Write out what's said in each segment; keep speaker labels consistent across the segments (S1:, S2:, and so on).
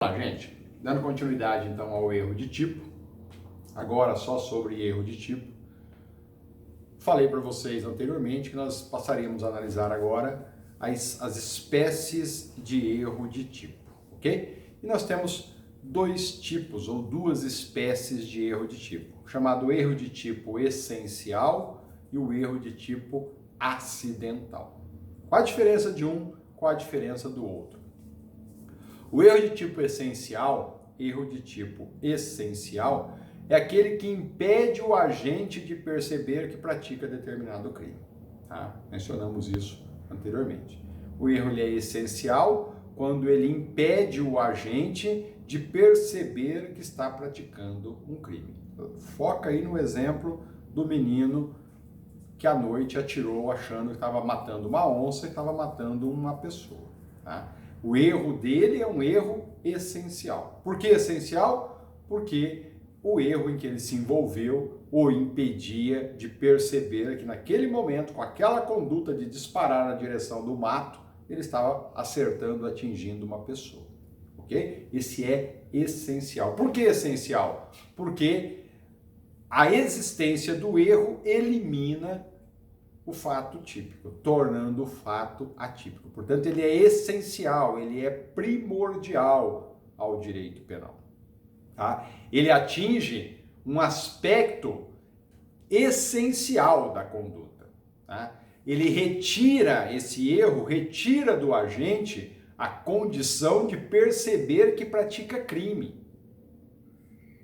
S1: Olá, gente. Dando continuidade então ao erro de tipo, agora só sobre erro de tipo. Falei para vocês anteriormente que nós passaríamos a analisar agora as espécies de erro de tipo, ok? E nós temos dois tipos ou duas espécies de erro de tipo, chamado erro de tipo essencial e o erro de tipo acidental. Qual a diferença de um? Qual a diferença do outro? O erro de tipo essencial, é aquele que impede o agente de perceber que pratica determinado crime. Tá? Mencionamos isso anteriormente. O erro ele é essencial quando ele impede o agente de perceber que está praticando um crime. Foca aí no exemplo do menino que à noite atirou achando que estava matando uma onça e estava matando uma pessoa. Tá? O erro dele é um erro essencial. Por que essencial? Porque o erro em que ele se envolveu o impedia de perceber que naquele momento, com aquela conduta de disparar na direção do mato, ele estava acertando, atingindo uma pessoa. Ok? Esse é essencial. Por que essencial? Porque a existência do erro elimina o fato típico, tornando o fato atípico. Portanto, ele é essencial, ele é primordial ao direito penal. Tá? Ele atinge um aspecto essencial da conduta. Tá? Ele retira esse erro, retira do agente a condição de perceber que pratica crime.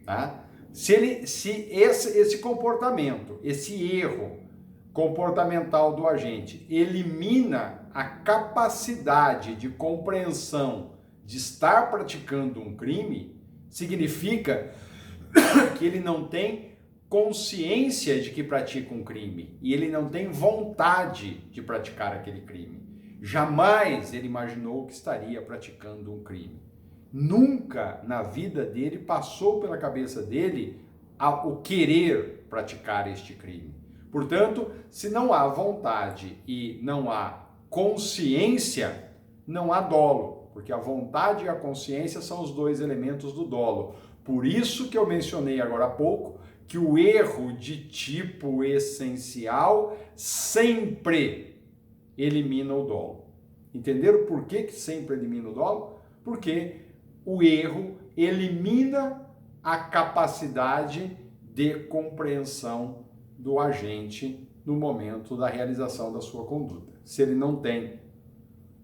S1: Tá? Se esse comportamento, esse erro comportamental do agente elimina a capacidade de compreensão de estar praticando um crime, significa que ele não tem consciência de que pratica um crime e ele não tem vontade de praticar aquele crime. Jamais ele imaginou que estaria praticando um crime. Nunca na vida dele passou pela cabeça dele o querer praticar este crime. Portanto, se não há vontade e não há consciência, não há dolo, porque a vontade e a consciência são os dois elementos do dolo. Por isso que eu mencionei agora há pouco que o erro de tipo essencial sempre elimina o dolo. Entenderam por que sempre elimina o dolo? Porque o erro elimina a capacidade de compreensão do agente no momento da realização da sua conduta. Se ele não tem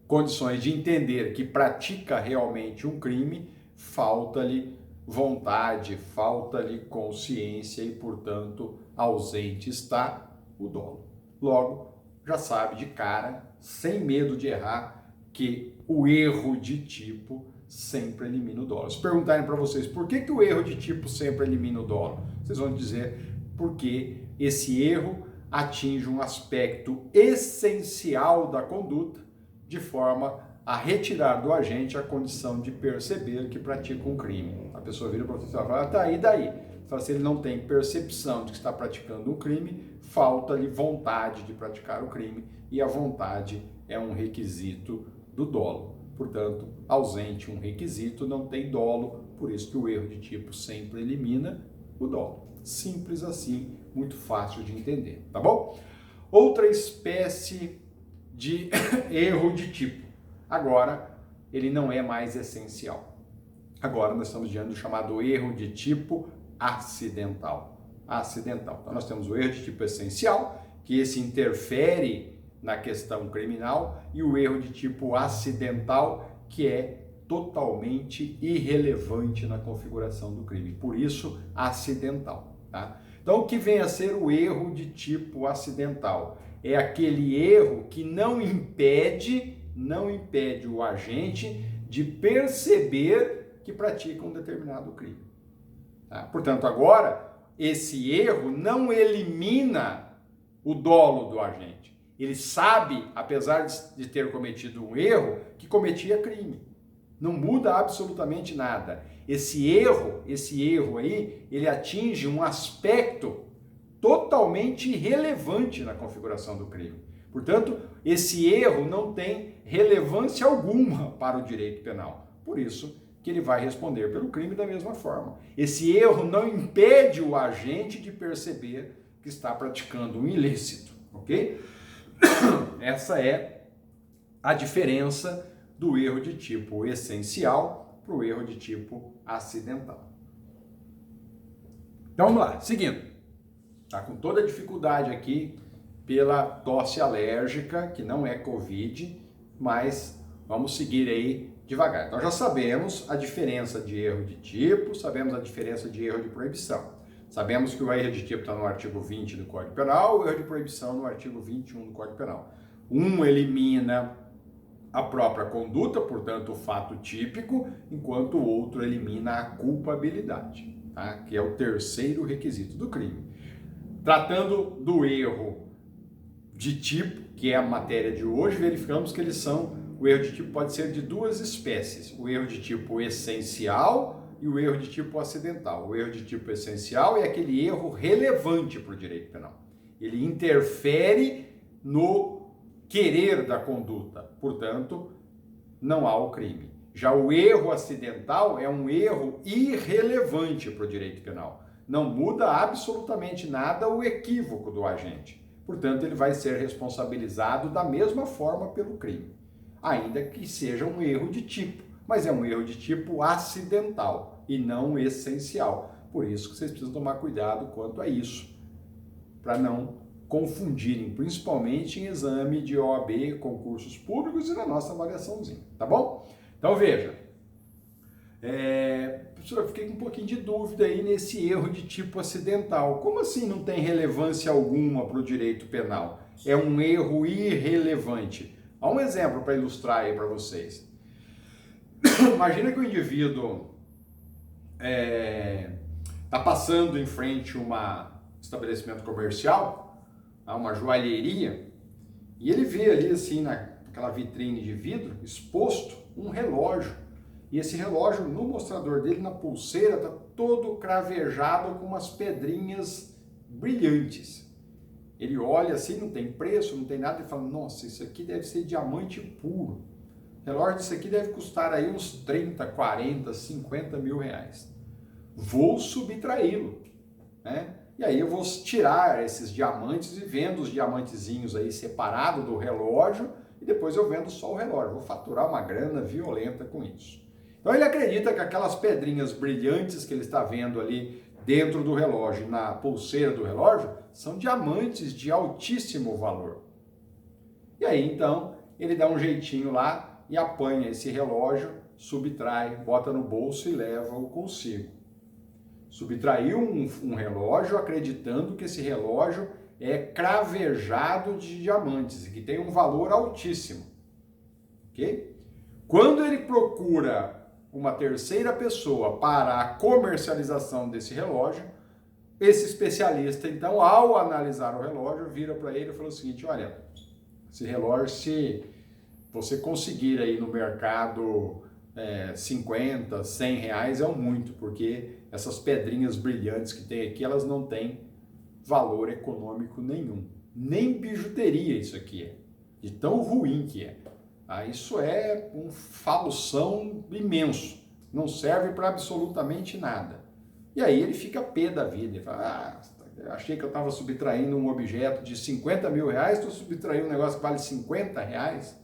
S1: condições de entender que pratica realmente um crime, falta-lhe vontade, falta-lhe consciência e, portanto, ausente está o dolo. Logo, já sabe de cara, sem medo de errar, que o erro de tipo sempre elimina o dolo. Se perguntarem para vocês por que o erro de tipo sempre elimina o dolo, vocês vão dizer porque esse erro atinge um aspecto essencial da conduta, de forma a retirar do agente a condição de perceber que pratica um crime. A pessoa vira para você e fala, tá aí, daí? Fala, se ele não tem percepção de que está praticando um crime, falta-lhe vontade de praticar o crime, e a vontade é um requisito do dolo. Portanto, ausente um requisito, não tem dolo, por isso que o erro de tipo sempre elimina o dolo. Simples assim, muito fácil de entender, tá bom? Outra espécie de erro de tipo. Agora, ele não é mais essencial. Agora nós estamos diante do chamado erro de tipo acidental. Então nós temos o erro de tipo essencial, que esse interfere na questão criminal, e o erro de tipo acidental, que é totalmente irrelevante na configuração do crime. Por isso, acidental. Tá? Então, o que vem a ser o erro de tipo acidental? É aquele erro que não impede o agente de perceber que pratica um determinado crime. Tá? Portanto, agora, esse erro não elimina o dolo do agente. Ele sabe, apesar de ter cometido um erro, que cometia crime. Não muda absolutamente nada. Esse erro aí, ele atinge um aspecto totalmente irrelevante na configuração do crime. Portanto, esse erro não tem relevância alguma para o direito penal. Por isso que ele vai responder pelo crime da mesma forma. Esse erro não impede o agente de perceber que está praticando um ilícito, ok? Essa é a diferença do erro de tipo essencial para o erro de tipo acidental. Então vamos lá, seguindo. Tá com toda a dificuldade aqui pela tosse alérgica, que não é Covid, mas vamos seguir aí devagar. Então já sabemos a diferença de erro de tipo, sabemos a diferença de erro de proibição. Sabemos que o erro de tipo está no artigo 20 do Código Penal, o erro de proibição no artigo 21 do Código Penal. Um elimina a própria conduta, portanto o fato típico, enquanto o outro elimina a culpabilidade, tá? Que é o terceiro requisito do crime. Tratando do erro de tipo, que é a matéria de hoje, verificamos que o erro de tipo pode ser de duas espécies, o erro de tipo essencial e o erro de tipo acidental. O erro de tipo essencial é aquele erro relevante para o direito penal. Ele interfere no querer da conduta, portanto, não há o crime. Já o erro acidental é um erro irrelevante para o direito penal. Não muda absolutamente nada o equívoco do agente. Portanto, ele vai ser responsabilizado da mesma forma pelo crime, ainda que seja um erro de tipo, mas é um erro de tipo acidental e não essencial. Por isso que vocês precisam tomar cuidado quanto a isso, para não confundirem, principalmente em exame de OAB, concursos públicos e na nossa avaliaçãozinha, tá bom? Então veja, professor, eu fiquei com um pouquinho de dúvida aí nesse erro de tipo acidental. Como assim não tem relevância alguma para o direito penal? É um erro irrelevante. Há um exemplo para ilustrar aí para vocês. Imagina que o indivíduo está passando em frente a um estabelecimento comercial, a uma joalheria, e ele vê ali assim naquela vitrine de vidro exposto um relógio. E esse relógio, no mostrador dele, na pulseira, está todo cravejado com umas pedrinhas brilhantes. Ele olha assim, não tem preço, não tem nada, e fala, nossa, isso aqui deve ser diamante puro. O relógio disso aqui deve custar aí uns 30, 40, 50 mil reais. Vou subtraí-lo, né? E aí eu vou tirar esses diamantes e vendo os diamantezinhos aí separado do relógio, e depois eu vendo só o relógio. Vou faturar uma grana violenta com isso. Então ele acredita que aquelas pedrinhas brilhantes que ele está vendo ali dentro do relógio, na pulseira do relógio, são diamantes de altíssimo valor. E aí então ele dá um jeitinho lá e apanha esse relógio, subtrai, bota no bolso e leva-o consigo. Subtraiu um relógio acreditando que esse relógio é cravejado de diamantes e que tem um valor altíssimo. Ok? Quando ele procura uma terceira pessoa para a comercialização desse relógio, esse especialista, então, ao analisar o relógio, vira para ele e fala o seguinte, olha, esse relógio, se você conseguir aí no mercado 50, 100 reais é muito, porque essas pedrinhas brilhantes que tem aqui, elas não têm valor econômico nenhum. Nem bijuteria isso aqui é, de tão ruim que é. Isso é um falsão imenso, não serve para absolutamente nada. E aí ele fica pé da vida, ele fala, achei que eu estava subtraindo um objeto de 50 mil reais, estou subtraindo um negócio que vale 50 reais.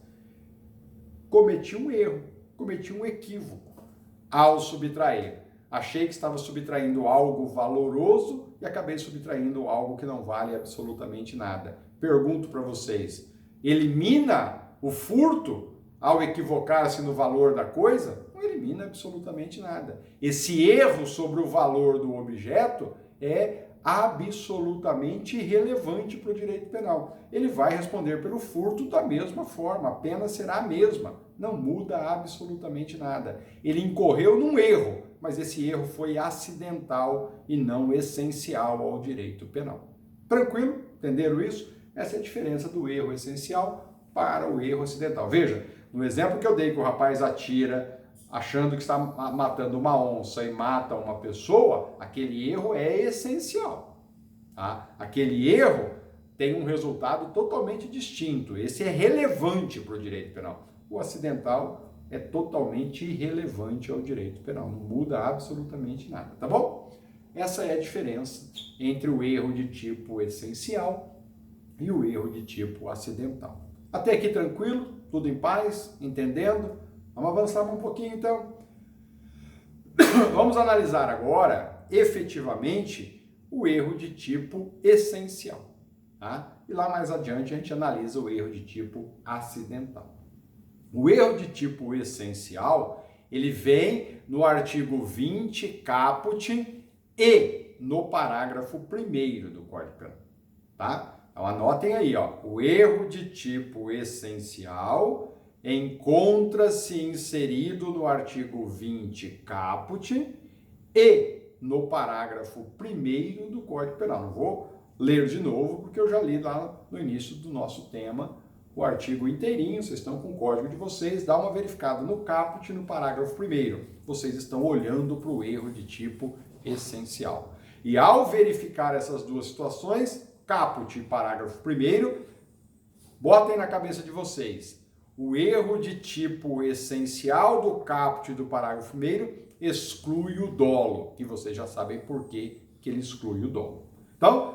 S1: Cometi um erro, cometi um equívoco ao subtrair. Achei que estava subtraindo algo valoroso e acabei subtraindo algo que não vale absolutamente nada. Pergunto para vocês, elimina o furto ao equivocar-se no valor da coisa? Não elimina absolutamente nada. Esse erro sobre o valor do objeto é absolutamente irrelevante para o direito penal. Ele vai responder pelo furto da mesma forma, a pena será a mesma, não muda absolutamente nada. Ele incorreu num erro, mas esse erro foi acidental e não essencial ao direito penal. Tranquilo? Entenderam isso? Essa é a diferença do erro essencial para o erro acidental. Veja, no exemplo que eu dei que o rapaz atira achando que está matando uma onça e mata uma pessoa, aquele erro é essencial. Tá? Aquele erro tem um resultado totalmente distinto. Esse é relevante para o direito penal. O acidental é totalmente irrelevante ao direito penal, não muda absolutamente nada, tá bom? Essa é a diferença entre o erro de tipo essencial e o erro de tipo acidental. Até aqui tranquilo? Tudo em paz? Entendendo? Vamos avançar um pouquinho então. Vamos analisar agora, efetivamente, o erro de tipo essencial, tá? E lá mais adiante a gente analisa o erro de tipo acidental. O erro de tipo essencial, ele vem no artigo 20 caput e no parágrafo 1º do Código Penal, tá? Então anotem aí, ó, o erro de tipo essencial encontra-se inserido no artigo 20 caput e no parágrafo 1º do Código Penal. Não vou ler de novo, porque eu já li lá no início do nosso tema o artigo inteirinho, vocês estão com o código de vocês, dá uma verificada no caput e no parágrafo 1º. Vocês estão olhando para o erro de tipo essencial. E ao verificar essas duas situações, caput e parágrafo 1º, botem na cabeça de vocês. O erro de tipo essencial do caput e do parágrafo 1º exclui o dolo, e vocês já sabem por que ele exclui o dolo. Então,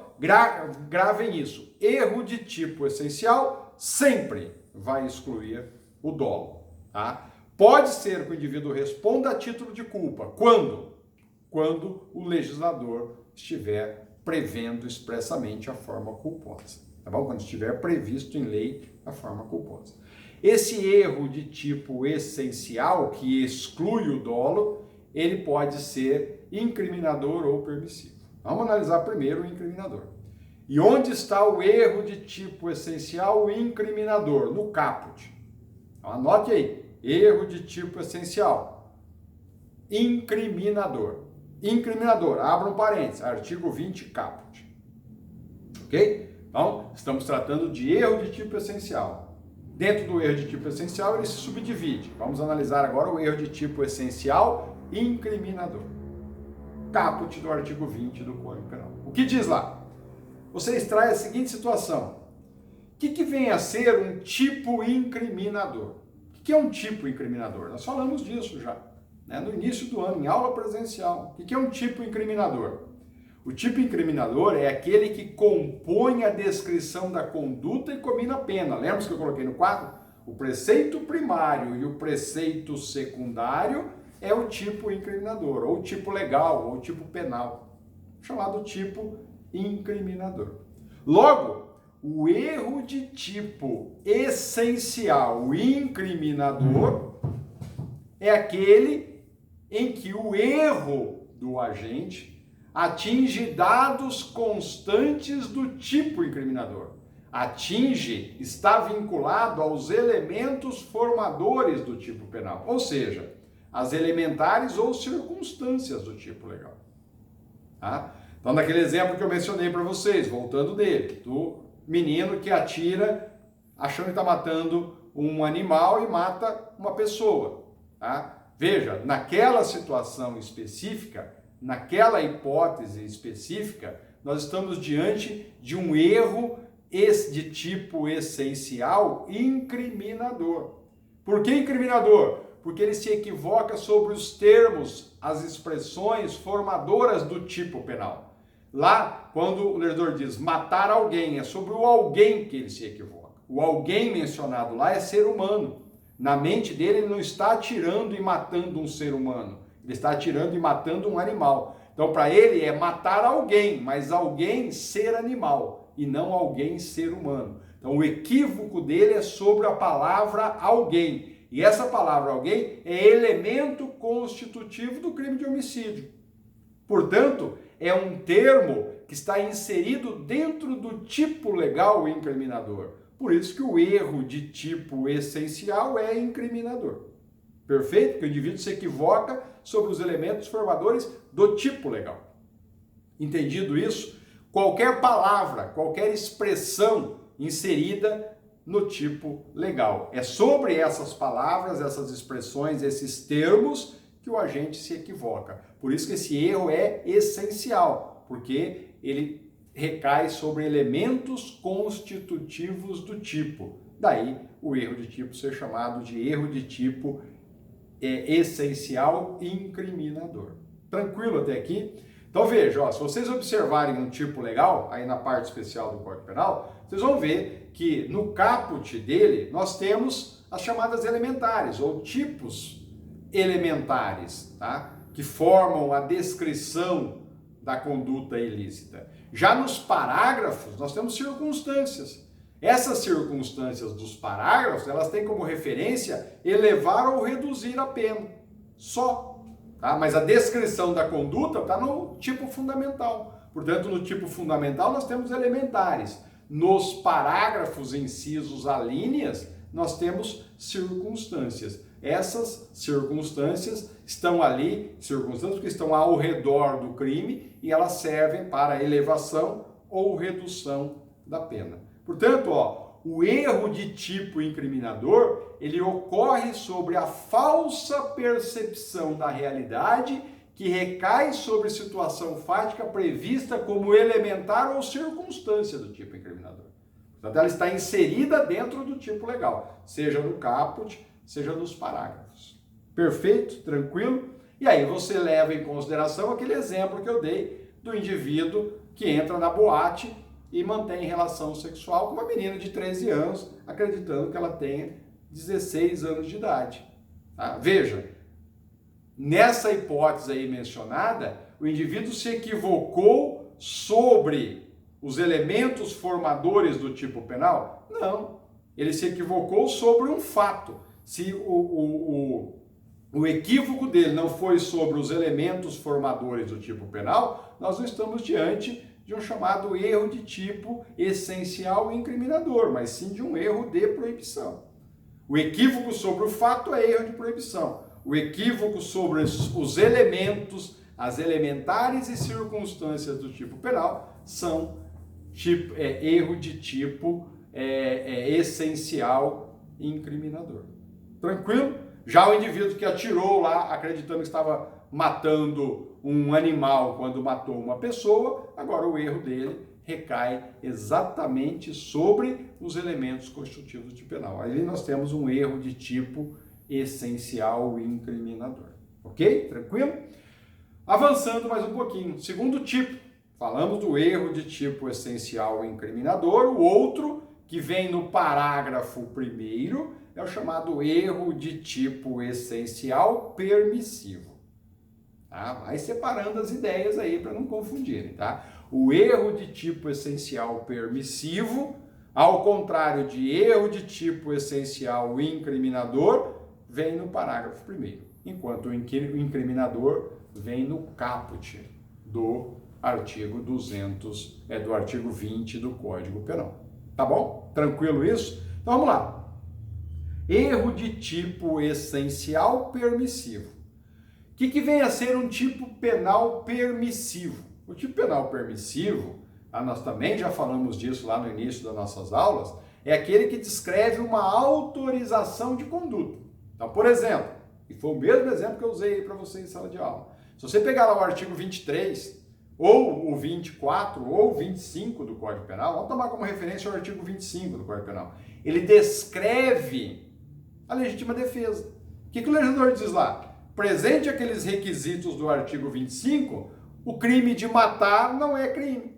S1: gravem isso. Erro de tipo essencial sempre vai excluir o dolo, tá? Pode ser que o indivíduo responda a título de culpa. Quando? Quando o legislador estiver prevendo expressamente a forma culposa, tá bom? Quando estiver previsto em lei a forma culposa. Esse erro de tipo essencial, que exclui o dolo, ele pode ser incriminador ou permissivo. Vamos analisar primeiro o incriminador. E onde está o erro de tipo essencial incriminador? No caput. Então, anote aí, erro de tipo essencial, incriminador. Incriminador, abra um parênteses, artigo 20 caput. Ok? Então, estamos tratando de erro de tipo essencial. Dentro do erro de tipo essencial, ele se subdivide. Vamos analisar agora o erro de tipo essencial incriminador. Caput do artigo 20 do Código Penal. O que diz lá? Você extrai a seguinte situação. O que vem a ser um tipo incriminador? O que é um tipo incriminador? Nós falamos disso já, né, no início do ano, em aula presencial. O que é um tipo incriminador? O tipo incriminador é aquele que compõe a descrição da conduta e comina a pena. Lembra que eu coloquei no quadro? O preceito primário e o preceito secundário é o tipo incriminador, ou tipo legal, ou tipo penal, chamado tipo incriminador. Logo, o erro de tipo essencial incriminador é aquele em que o erro do agente atinge dados constantes do tipo incriminador. Atinge, está vinculado aos elementos formadores do tipo penal, ou seja, as elementares ou circunstâncias do tipo legal. Tá? Então, naquele exemplo que eu mencionei para vocês, voltando dele, do menino que atira achando que está matando um animal e mata uma pessoa. Tá? Veja, naquela situação específica, naquela hipótese específica, nós estamos diante de um erro de tipo essencial incriminador. Por que incriminador? Porque ele se equivoca sobre os termos, as expressões formadoras do tipo penal. Lá, quando o legislador diz matar alguém, é sobre o alguém que ele se equivoca. O alguém mencionado lá é ser humano. Na mente dele, ele não está atirando e matando um ser humano. Ele está atirando e matando um animal. Então, para ele, é matar alguém, mas alguém ser animal e não alguém ser humano. Então, o equívoco dele é sobre a palavra alguém. E essa palavra alguém é elemento constitutivo do crime de homicídio. Portanto, é um termo que está inserido dentro do tipo legal incriminador. Por isso que o erro de tipo essencial é incriminador. Perfeito? Porque o indivíduo se equivoca sobre os elementos formadores do tipo legal. Entendido isso? Qualquer palavra, qualquer expressão inserida no tipo legal. É sobre essas palavras, essas expressões, esses termos que o agente se equivoca. Por isso que esse erro é essencial, porque ele recai sobre elementos constitutivos do tipo. Daí o erro de tipo ser chamado de erro de tipo essencial incriminador. Tranquilo até aqui? Então veja, ó, se vocês observarem um tipo legal, aí na parte especial do Código Penal, vocês vão ver que no caput dele nós temos as chamadas elementares, ou tipos elementares, tá? Que formam a descrição da conduta ilícita. Já nos parágrafos, nós temos circunstâncias. Essas circunstâncias dos parágrafos, elas têm como referência elevar ou reduzir a pena. Só. Tá? Mas a descrição da conduta está no tipo fundamental. Portanto, no tipo fundamental nós temos elementares. Nos parágrafos, incisos, alíneas, nós temos circunstâncias. Essas circunstâncias estão ali, circunstâncias que estão ao redor do crime e elas servem para elevação ou redução da pena. Portanto, ó, o erro de tipo incriminador, ele ocorre sobre a falsa percepção da realidade que recai sobre situação fática prevista como elementar ou circunstância do tipo incriminador. Portanto, ela está inserida dentro do tipo legal, seja no caput, seja nos parágrafos. Perfeito? Tranquilo? E aí você leva em consideração aquele exemplo que eu dei do indivíduo que entra na boate e mantém relação sexual com uma menina de 13 anos, acreditando que ela tenha 16 anos de idade. Tá? Veja, nessa hipótese aí mencionada, o indivíduo se equivocou sobre os elementos formadores do tipo penal? Não. Ele se equivocou sobre um fato. Se o equívoco dele não foi sobre os elementos formadores do tipo penal, nós não estamos diante de um chamado erro de tipo essencial e incriminador, mas sim de um erro de proibição. O equívoco sobre o fato é erro de proibição. O equívoco sobre os elementos, as elementares e circunstâncias do tipo penal são erro de tipo essencial e incriminador. Tranquilo? Já o indivíduo que atirou lá, acreditando que estava matando um animal quando matou uma pessoa, agora o erro dele recai exatamente sobre os elementos constitutivos do tipo penal. Aí nós temos um erro de tipo essencial e incriminador. Ok? Tranquilo? Avançando mais um pouquinho. Segundo tipo, falamos do erro de tipo essencial e incriminador. O outro, que vem no parágrafo primeiro, é o chamado erro de tipo essencial permissivo. Tá? Vai separando as ideias aí para não confundirem, tá? O erro de tipo essencial permissivo, ao contrário de erro de tipo essencial incriminador, vem no parágrafo primeiro, enquanto o incriminador vem no caput do artigo 200, do artigo 20 do Código Penal. Tá bom? Tranquilo isso? Então vamos lá. Erro de tipo essencial permissivo. O que vem a ser um tipo penal permissivo? O tipo penal permissivo, nós também já falamos disso lá no início das nossas aulas, é aquele que descreve uma autorização de conduta. Então, por exemplo, e foi o mesmo exemplo que eu usei para você em sala de aula. Se você pegar lá o artigo 23, ou o 24, ou o 25 do Código Penal, vamos tomar como referência o artigo 25 do Código Penal. Ele descreve a legítima defesa. O que o legislador diz lá? Presente aqueles requisitos do artigo 25, o crime de matar não é crime.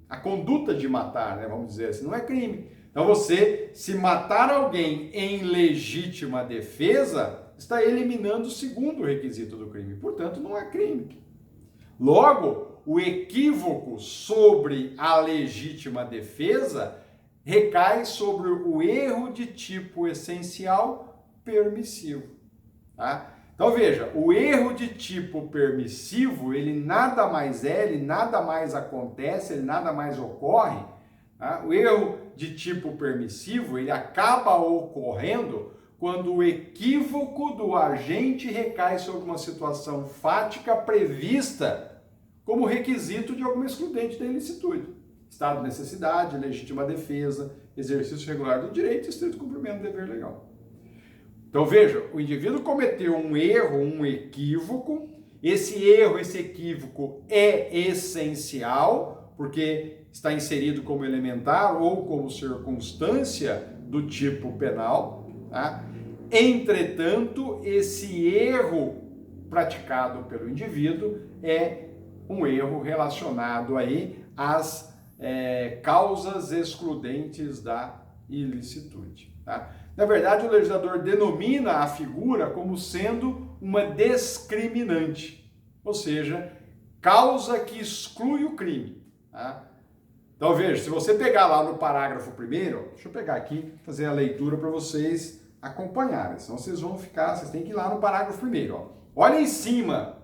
S1: A conduta de matar, né, vamos dizer assim, não é crime. Então você, se matar alguém em legítima defesa, está eliminando o segundo requisito do crime. Portanto, não é crime. Logo, o equívoco sobre a legítima defesa recai sobre o erro de tipo essencial permissivo. Tá? Então veja, o erro de tipo permissivo, ele nada mais ele nada mais acontece, ele nada mais ocorre. Tá? O erro de tipo permissivo, ele acaba ocorrendo quando o equívoco do agente recai sobre uma situação fática prevista como requisito de alguma excludente da ilicitude. Estado de necessidade, legítima defesa, exercício regular do direito e estrito cumprimento do dever legal. Então veja, o indivíduo cometeu um erro, um equívoco, esse erro, esse equívoco é essencial, porque está inserido como elementar ou como circunstância do tipo penal, tá? Entretanto, esse erro praticado pelo indivíduo é um erro relacionado aí às causas excludentes da ilicitude. Tá? Na verdade, o legislador denomina a figura como sendo uma discriminante, ou seja, causa que exclui o crime. Tá? Então veja, se você pegar lá no parágrafo primeiro, deixa eu pegar aqui, fazer a leitura para vocês acompanharem, senão vocês vão ficar, vocês têm que ir lá no parágrafo primeiro. Ó. Olha em cima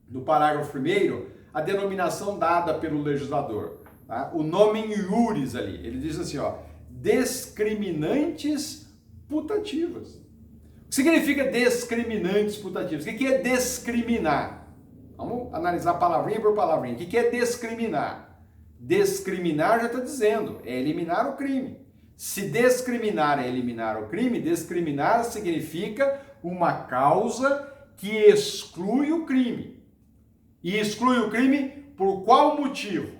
S1: do parágrafo primeiro a denominação dada pelo legislador. Tá? O nomen iuris ali, ele diz assim, ó, discriminantes putativas. O que significa discriminantes putativas? O que é discriminar? Vamos analisar palavrinha por palavrinha. O que é discriminar? Discriminar já está dizendo, é eliminar o crime. Se discriminar é eliminar o crime, discriminar significa uma causa que exclui o crime. E exclui o crime por qual motivo?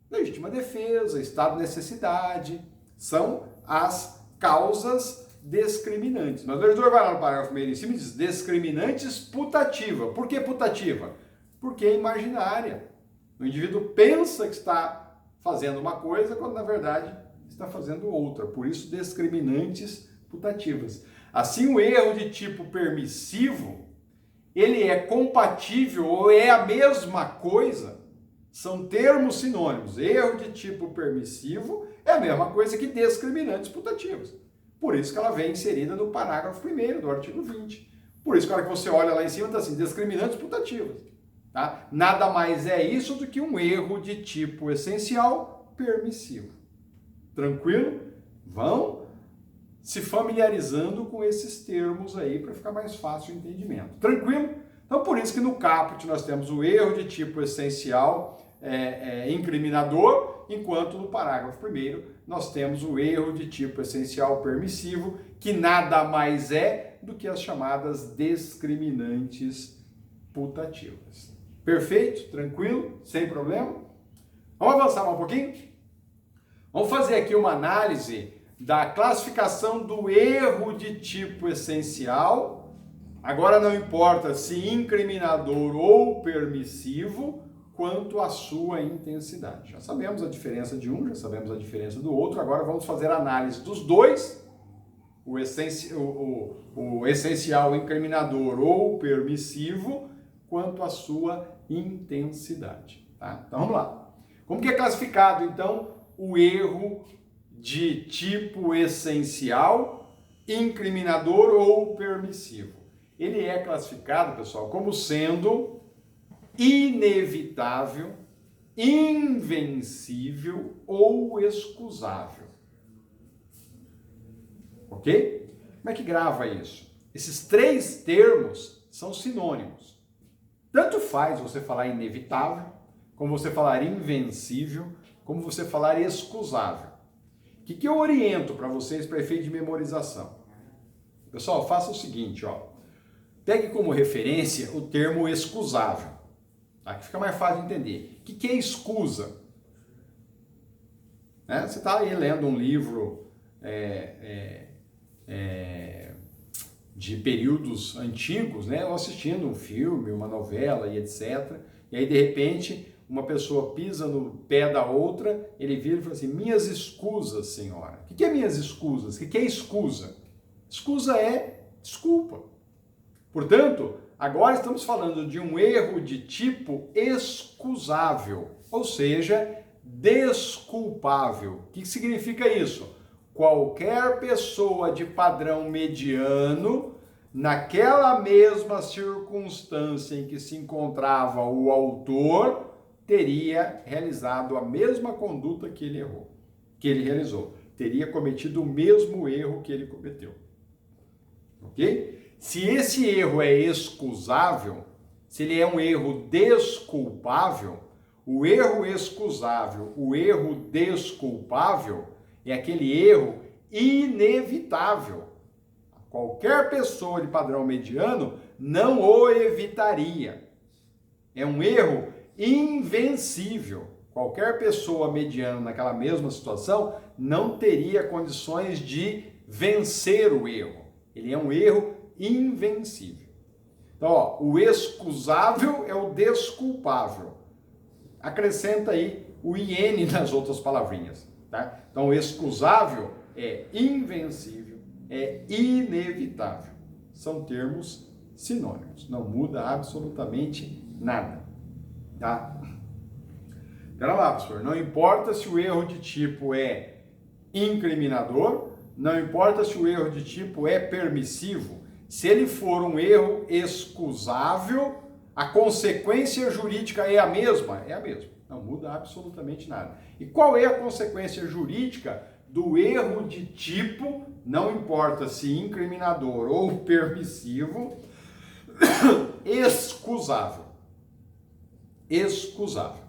S1: Legítima defesa, estado de necessidade, são as causas discriminantes. Mas o legislador vai lá no parágrafo meio em cima e diz discriminantes putativa. Por que putativa? Porque é imaginária. O indivíduo pensa que está fazendo uma coisa, quando na verdade está fazendo outra. Por isso, discriminantes putativas. Assim, o erro de tipo permissivo, ele é compatível ou é a mesma coisa. São termos sinônimos. Erro de tipo permissivo é a mesma coisa que discriminantes putativas. Por isso que ela vem inserida no parágrafo 1º do artigo 20. Por isso que a hora que você olha lá em cima, está assim, discriminantes putativas. Tá? Nada mais é isso do que um erro de tipo essencial permissivo. Tranquilo? Vão se familiarizando com esses termos aí para ficar mais fácil o entendimento. Tranquilo? Então, por isso que no caput nós temos o erro de tipo essencial incriminador, enquanto no parágrafo 1º nós temos o erro de tipo essencial permissivo, que nada mais é do que as chamadas discriminantes putativas. Perfeito? Tranquilo? Sem problema? Vamos avançar um pouquinho? Vamos fazer aqui uma análise da classificação do erro de tipo essencial. Agora não importa se incriminador ou permissivo, quanto à sua intensidade. Já sabemos a diferença de um, já sabemos a diferença do outro, agora vamos fazer a análise dos dois, o essencial incriminador ou permissivo, quanto à sua intensidade. Tá? Então vamos lá. Como que é classificado, então, o erro de tipo essencial, incriminador ou permissivo? Ele é classificado, pessoal, como sendo inevitável, invencível ou excusável. Ok? Como é que grava isso? Esses três termos são sinônimos. Tanto faz você falar inevitável, como você falar invencível, como você falar excusável. O que eu oriento para vocês para efeito de memorização? Pessoal, faça o seguinte, ó. Pegue como referência o termo excusável, tá? Que fica mais fácil de entender. O que é escusa? Você está aí lendo um livro de períodos antigos, né? Ou assistindo um filme, uma novela e etc. E aí, de repente, uma pessoa pisa no pé da outra, ele vira e fala assim, minhas escusas, senhora. O que é minhas escusas? O que é escusa? Escusa é desculpa. Portanto, agora estamos falando de um erro de tipo excusável, ou seja, desculpável. O que significa isso? Qualquer pessoa de padrão mediano, naquela mesma circunstância em que se encontrava o autor, teria realizado a mesma conduta que ele errou, que ele realizou. Teria cometido o mesmo erro que ele cometeu. Ok? Se esse erro é excusável, se ele é um erro desculpável, o erro excusável, o erro desculpável é aquele erro inevitável. Qualquer pessoa de padrão mediano não o evitaria. É um erro invencível. Qualquer pessoa mediana naquela mesma situação não teria condições de vencer o erro. Ele é um erro invencível. Então, ó, o excusável é o desculpável. Acrescenta aí o IN nas outras palavrinhas, tá? Então, o excusável é invencível, é inevitável. São termos sinônimos, não muda absolutamente nada, tá? Pera lá, professor, não importa se o erro de tipo é incriminador, não importa se o erro de tipo é permissivo, se ele for um erro excusável, a consequência jurídica é a mesma? É a mesma, não muda absolutamente nada. E qual é a consequência jurídica do erro de tipo, não importa se incriminador ou permissivo, excusável? Excusável.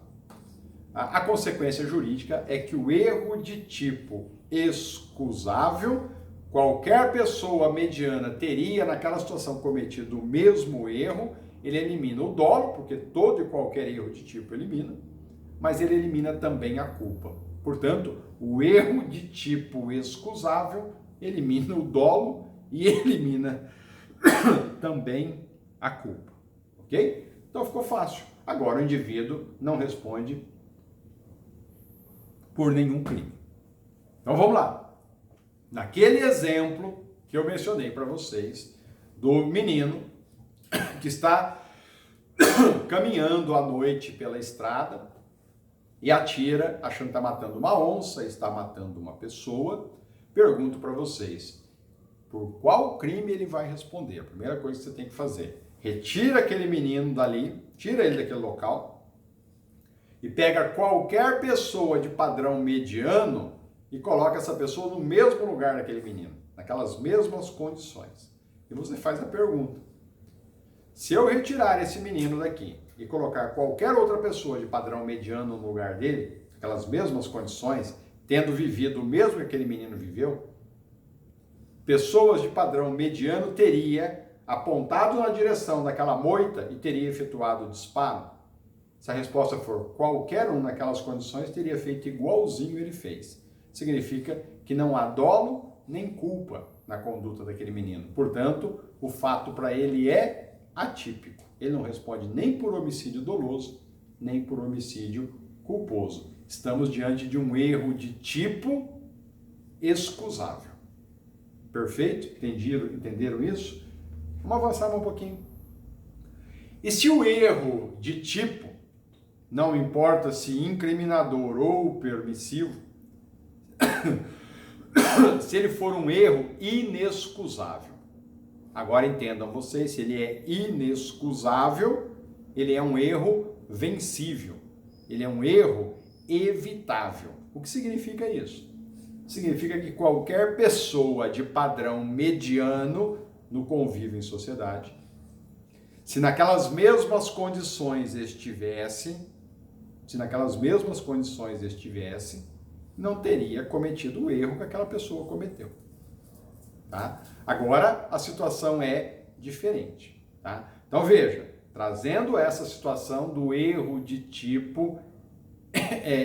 S1: A consequência jurídica é que o erro de tipo excusável, qualquer pessoa mediana teria naquela situação cometido o mesmo erro, ele elimina o dolo, porque todo e qualquer erro de tipo elimina, mas ele elimina também a culpa. Portanto, o erro de tipo excusável elimina o dolo e elimina também a culpa, ok? Então ficou fácil. Agora o indivíduo não responde por nenhum crime. Então vamos lá. Naquele exemplo que eu mencionei para vocês, do menino que está caminhando à noite pela estrada e atira, achando que está matando uma onça, está matando uma pessoa, pergunto para vocês, por qual crime ele vai responder? A primeira coisa que você tem que fazer, retira aquele menino dali, tira ele daquele local, e pega qualquer pessoa de padrão mediano e coloca essa pessoa no mesmo lugar daquele menino, naquelas mesmas condições. E você faz a pergunta, se eu retirar esse menino daqui e colocar qualquer outra pessoa de padrão mediano no lugar dele, aquelas mesmas condições, tendo vivido o mesmo que aquele menino viveu, pessoas de padrão mediano teria apontado na direção daquela moita e teria efetuado o disparo? Se a resposta for qualquer um naquelas condições, teria feito igualzinho ele fez. Significa que não há dolo nem culpa na conduta daquele menino. Portanto, o fato para ele é atípico. Ele não responde nem por homicídio doloso, nem por homicídio culposo. Estamos diante de um erro de tipo excusável. Perfeito? Entenderam isso? Vamos avançar um pouquinho. E se o erro de tipo, não importa se incriminador ou permissivo, se ele for um erro inexcusável. Agora entendam vocês, se ele é inexcusável, ele é um erro vencível. Ele é um erro evitável. O que significa isso? Significa que qualquer pessoa de padrão mediano no convívio em sociedade, se naquelas mesmas condições estivesse, não teria cometido o erro que aquela pessoa cometeu. Tá? Agora, a situação é diferente. Tá? Então, veja, trazendo essa situação do erro de tipo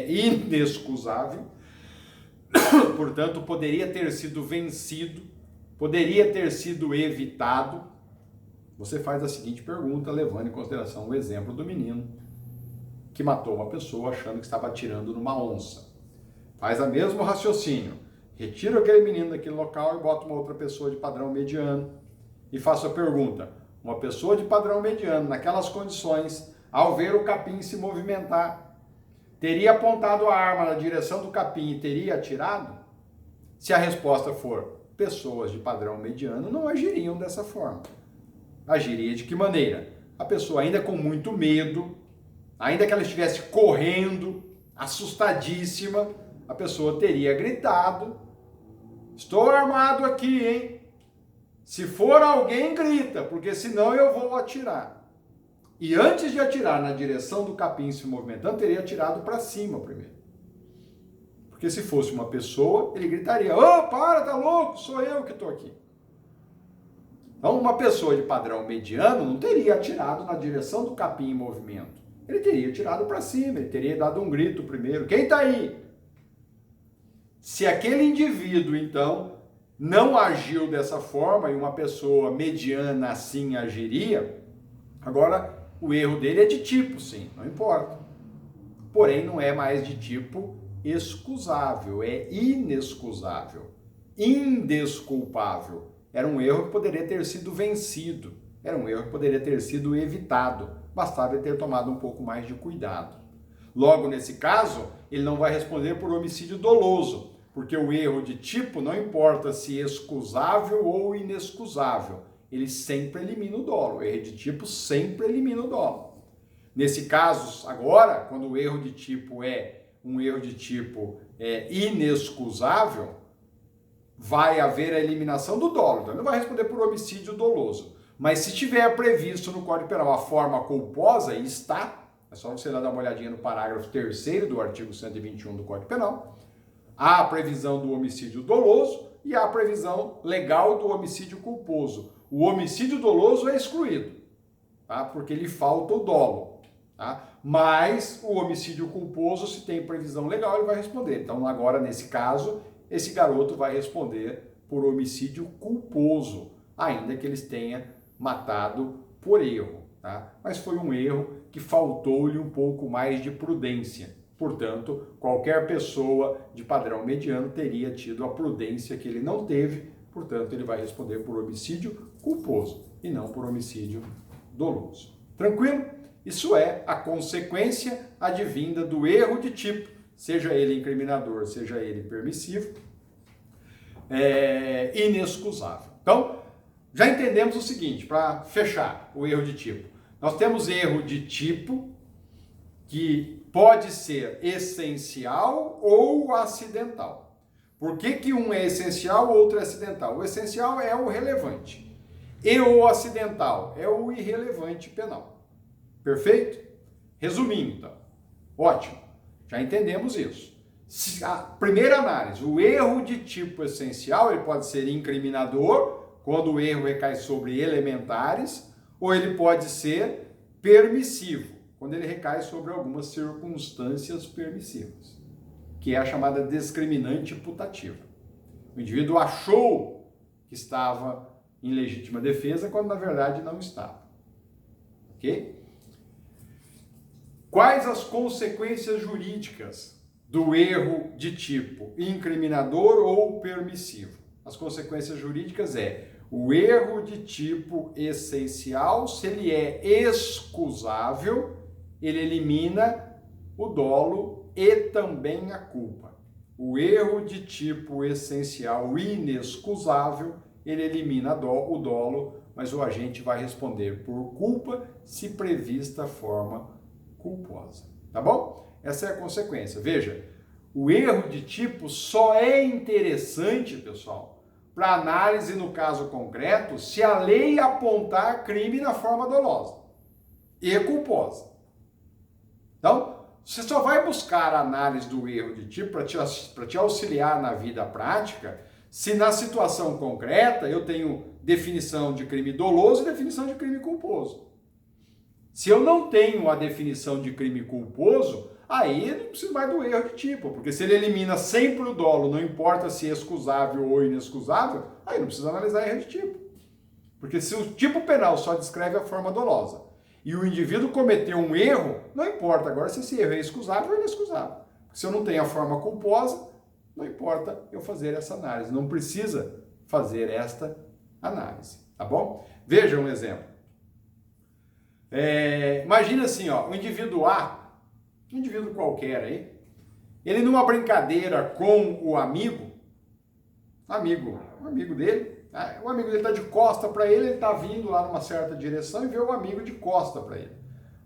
S1: inexcusável, portanto, poderia ter sido vencido, poderia ter sido evitado, você faz a seguinte pergunta, levando em consideração o exemplo do menino que matou uma pessoa achando que estava atirando numa onça. Faz o mesmo raciocínio. Retira aquele menino daquele local e bota uma outra pessoa de padrão mediano. E faça a pergunta. Uma pessoa de padrão mediano, naquelas condições, ao ver o capim se movimentar, teria apontado a arma na direção do capim e teria atirado? Se a resposta for pessoas de padrão mediano, não agiriam dessa forma. Agiria de que maneira? A pessoa ainda com muito medo, ainda que ela estivesse correndo, assustadíssima, a pessoa teria gritado, estou armado aqui, hein? Se for alguém, grita, porque senão eu vou atirar. E antes de atirar na direção do capim se movimentando, teria atirado para cima primeiro. Porque se fosse uma pessoa, ele gritaria, ô, para, tá louco, sou eu que estou aqui. Então, uma pessoa de padrão mediano não teria atirado na direção do capim em movimento. Ele teria atirado para cima, ele teria dado um grito primeiro. Quem está aí? Se aquele indivíduo, então, não agiu dessa forma e uma pessoa mediana assim agiria, agora o erro dele é de tipo, sim, não importa. Porém, não é mais de tipo excusável, é inexcusável, indesculpável. Era um erro que poderia ter sido vencido, era um erro que poderia ter sido evitado, bastava ele ter tomado um pouco mais de cuidado. Logo, nesse caso, ele não vai responder por homicídio doloso, porque o erro de tipo não importa se excusável ou inexcusável, ele sempre elimina o dolo. O erro de tipo sempre elimina o dolo. Nesse caso, agora, quando o erro de tipo é um erro de tipo inexcusável, vai haver a eliminação do dolo. Então, ele não vai responder por homicídio doloso. Mas se tiver previsto no Código Penal a forma culposa, e está, é só você dar uma olhadinha no parágrafo 3º do artigo 121 do Código Penal, há a previsão do homicídio doloso e há a previsão legal do homicídio culposo. O homicídio doloso é excluído, tá? Porque lhe falta o dolo. Tá? Mas o homicídio culposo, se tem previsão legal, ele vai responder. Então, agora, nesse caso, esse garoto vai responder por homicídio culposo, ainda que eles tenham matado por erro. Tá? Mas foi um erro que faltou-lhe um pouco mais de prudência. Portanto, qualquer pessoa de padrão mediano teria tido a prudência que ele não teve, portanto, ele vai responder por homicídio culposo e não por homicídio doloso. Tranquilo? Isso é a consequência advinda do erro de tipo, seja ele incriminador, seja ele permissivo, inexcusável. Então, já entendemos o seguinte, para fechar o erro de tipo. Nós temos erro de tipo que pode ser essencial ou acidental. Por que um é essencial, o outro é acidental? O essencial é o relevante e o acidental é o irrelevante penal. Perfeito? Resumindo, então. Ótimo. Já entendemos isso. A primeira análise, o erro de tipo essencial, ele pode ser incriminador, quando o erro recai sobre elementares, ou ele pode ser permissivo, quando ele recai sobre algumas circunstâncias permissivas, que é a chamada discriminante putativa. O indivíduo achou que estava em legítima defesa, quando na verdade não estava. Ok? Quais as consequências jurídicas do erro de tipo incriminador ou permissivo? As consequências jurídicas o erro de tipo essencial, se ele é excusável, ele elimina o dolo e também a culpa. O erro de tipo essencial inexcusável, ele elimina o dolo, mas o agente vai responder por culpa se prevista a forma culposa, tá bom? Essa é a consequência. Veja, o erro de tipo só é interessante, pessoal, para análise no caso concreto, se a lei apontar crime na forma dolosa e culposa. Então, você só vai buscar a análise do erro de tipo para te auxiliar na vida prática, se na situação concreta eu tenho definição de crime doloso e definição de crime culposo. Se eu não tenho a definição de crime culposo, aí não preciso mais do erro de tipo, porque se ele elimina sempre o dolo, não importa se é excusável ou inexcusável, aí não precisa analisar erro de tipo. Porque se o tipo penal só descreve a forma dolosa e o indivíduo cometeu um erro, não importa agora se esse erro é excusável ou inexcusável. Porque se eu não tenho a forma culposa, não importa eu fazer essa análise, não precisa fazer esta análise, tá bom? Veja um exemplo. Imagina assim, ó, um indivíduo A, um indivíduo qualquer aí, ele numa brincadeira com o amigo dele, o amigo dele está de costa para ele está vindo lá numa certa direção e vê o amigo de costa para ele.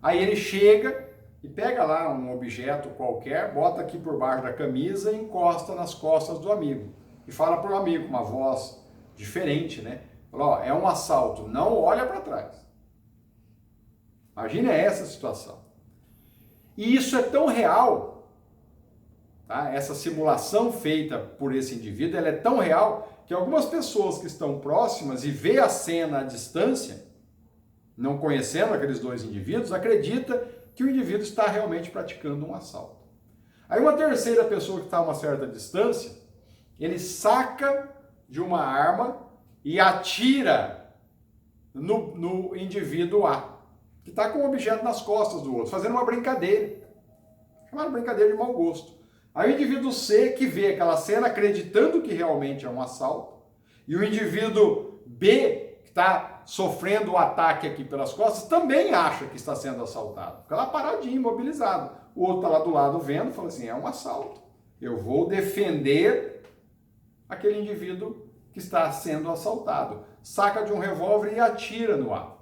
S1: Aí ele chega e pega lá um objeto qualquer, bota aqui por baixo da camisa e encosta nas costas do amigo. E fala para o amigo com uma voz diferente, né? Fala, ó, é um assalto, não olha para trás. Imagina essa situação. E isso é tão real, tá? Essa simulação feita por esse indivíduo, ela é tão real que algumas pessoas que estão próximas e vê a cena à distância, não conhecendo aqueles dois indivíduos, acredita que o indivíduo está realmente praticando um assalto. Aí uma terceira pessoa que está a uma certa distância, ele saca de uma arma e atira no indivíduo A, que está com um objeto nas costas do outro, fazendo uma brincadeira, chamada brincadeira de mau gosto. Aí o indivíduo C, que vê aquela cena acreditando que realmente é um assalto, e o indivíduo B, que está sofrendo o ataque aqui pelas costas, também acha que está sendo assaltado. Fica lá paradinho, imobilizado. O outro está lá do lado vendo, fala assim, é um assalto. Eu vou defender aquele indivíduo que está sendo assaltado. Saca de um revólver e atira no A.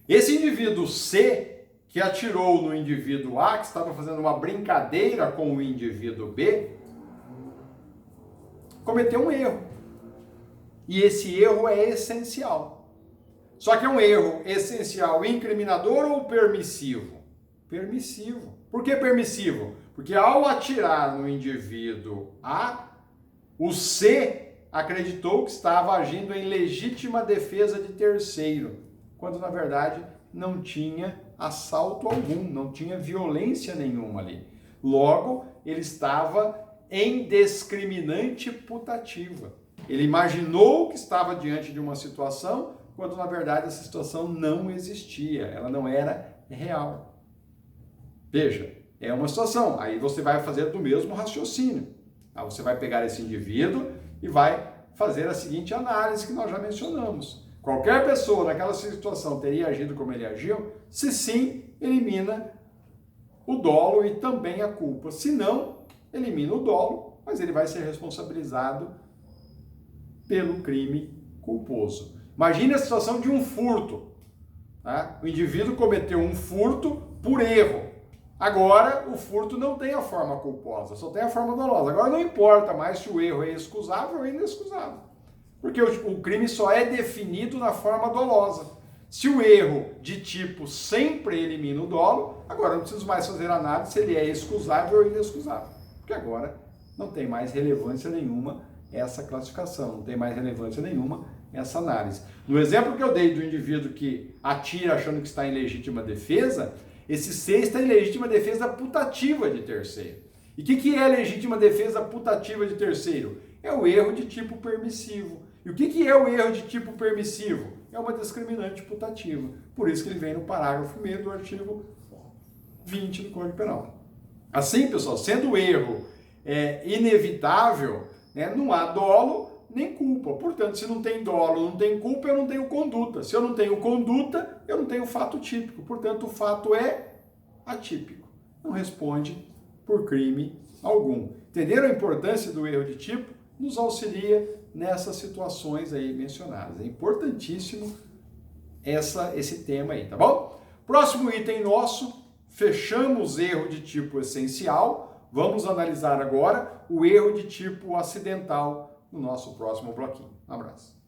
S1: Esse indivíduo C, que atirou no indivíduo A, que estava fazendo uma brincadeira com o indivíduo B, cometeu um erro. E esse erro é essencial. Só que é um erro essencial incriminador ou permissivo? Permissivo. Por que permissivo? Porque ao atirar no indivíduo A, o C acreditou que estava agindo em legítima defesa de terceiro, quando na verdade não tinha assalto algum, não tinha violência nenhuma ali. Logo, ele estava em discriminante putativa. Ele imaginou que estava diante de uma situação, quando na verdade essa situação não existia, ela não era real. Veja, é uma situação, aí você vai fazer do mesmo raciocínio. Aí você vai pegar esse indivíduo e vai fazer a seguinte análise que nós já mencionamos. Qualquer pessoa naquela situação teria agido como ele agiu? Se sim, elimina o dolo e também a culpa. Se não, elimina o dolo, mas ele vai ser responsabilizado pelo crime culposo. Imagine a situação de um furto. Tá? O indivíduo cometeu um furto por erro. Agora, o furto não tem a forma culposa, só tem a forma dolosa. Agora não importa mais se o erro é excusável ou inexcusável. Porque o crime só é definido na forma dolosa. Se o erro de tipo sempre elimina o dolo, agora não preciso mais fazer análise se ele é excusável ou inexcusável. Porque agora não tem mais relevância nenhuma essa classificação, não tem mais relevância nenhuma essa análise. No exemplo que eu dei do indivíduo que atira achando que está em legítima defesa, esse C está em legítima defesa putativa de terceiro. E o que é legítima defesa putativa de terceiro? É o erro de tipo permissivo. E o que é o erro de tipo permissivo? É uma discriminante putativa. Por isso que ele vem no parágrafo 1º do artigo 20 do Código Penal. Assim, pessoal, sendo o erro inevitável, né, não há dolo nem culpa. Portanto, se não tem dolo, não tem culpa, eu não tenho conduta. Se eu não tenho conduta, eu não tenho fato típico. Portanto, o fato é atípico. Não responde por crime algum. Entenderam a importância do erro de tipo? Nos auxilia nessas situações aí mencionadas. É importantíssimo esse tema aí, tá bom? Próximo item nosso, fechamos erro de tipo essencial. Vamos analisar agora o erro de tipo acidental no nosso próximo bloquinho. Um abraço.